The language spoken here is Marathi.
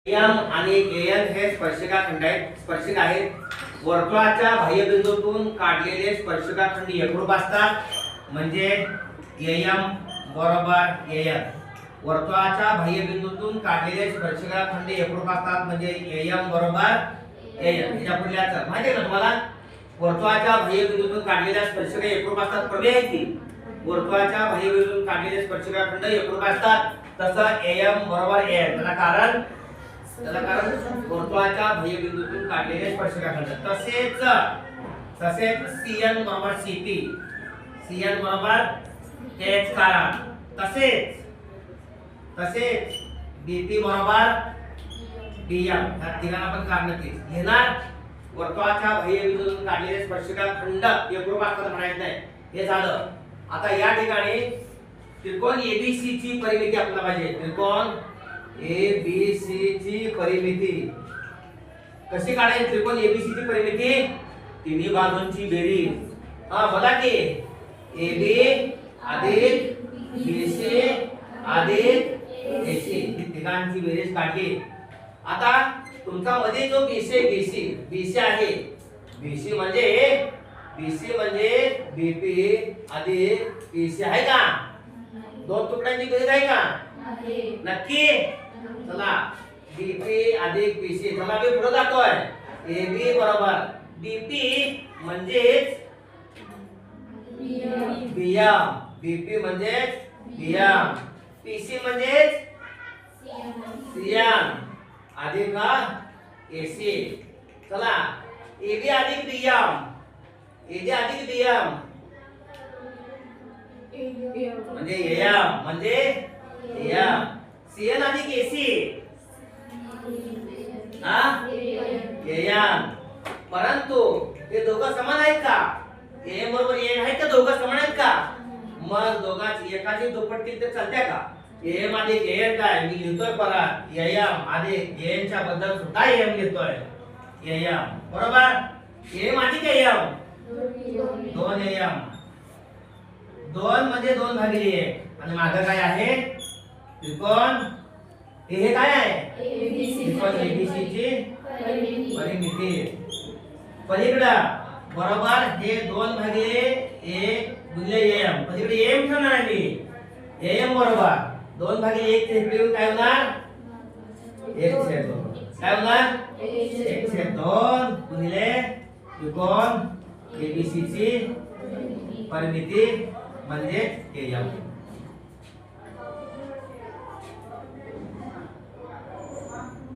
एम आणि एन हे स्पर्शिकाखंड आहेत, स्पर्शिक आहेत. वर्तुळाच्या बाह्यबिंदूतून काढलेले स्पर्शिकाखंड एकरूप असतात, म्हणजे एम बरोबर एन. वर्तुळाच्या बाह्यबिंदूतून काढलेले स्पर्शिकाखंड एकरूप असतात, म्हणजे एम बरोबर एन. याच्या पुढल्याच माहिती आहे ना तुम्हाला, वर्तुळाच्या बाह्यबिंदूतून काढलेल्या स्पर्शिका एकरूप असतात. प्रमेय आहे ती, वर्तुळाच्या बाह्यबिंदूतून काढलेले स्पर्शिकाखंड एकरूप असतात. तसं एम बरोबर एन. त्याला कारण वर्तुळाच्या बाह्यबिंदूतून काढलेले स्पर्शिकाखंड. तसेच सीएन बरोबर सीपी, सीएन बरोबर तेच कारण. तसेच बीपी बरोबर बीएम. या तिघांना पण कारण तेच घेणार. वर्तुळाच्या बाह्यबिंदूतून काढलेले स्पर्शिकाखंड एकरूप असतात म्हणायचं नाही. हे झालं. आता या ठिकाणी त्रिकोण एबीसी ची परिमिती आपल्याला पाहिजे. त्रिकोण एबीसी ची परिमिती कशी काढायची? त्रिकोण एबीसी ची परिमिती तिन्ही बाजूंची बेरीज. बघा की एबी अधिक बीसी अधिक एसी ही तिघांची बेरीज काढली. आता तुमचा मध्ये जो बीसी आहे, बीसी म्हणजे बीपी अधिक पीसी आहे का? दोन तुकड्यांची बेरीज आहे का? नक्की. चला बीपी अधिक पीसी. चला मी पुढे जातोय. एबी बरोबर बीपी म्हणजेच बीएम, बीपी म्हणजेच बीएम, पीसी म्हणजेच सीएम अधिक एसी. चला एबी अधिक बीएम, एबी अधिक बीएम म्हणजे एएम, म्हणजे एएम. सीएन अधिक एसी एएम. परंतु हे दोघं समान आहेत का? एएम बरोबर एएन आहेत का? दोघं समान आहेत का? मग दोघांची एकाची दुप्पट केली तर चालते का? एएम अधिक एएन काय मी लिहितोय परत. एएम अधिक एएन च्या बद्दल सुद्धा एएम लिहितोय. एएम बरोबर. एएम अधिक एएम 2 एएम. 2 म्हणजे 2 भागिले 1 आणि मागे काय आहे? त्रिकोण. हे काय आहे? त्रिकोण एबीसी ची परिमिती. पलीकडं बरोबर हे 2 भागिले 1 गुणिले एम. पलीकडे एम ठेवणार आहे मी. एम बरोबर 2 भागिले 1 इकडे येऊन काय होणार? 1/2. काय होणार? 1/2 गुणिले त्रिकोण एबीसी ची परिमिती म्हणजे एम.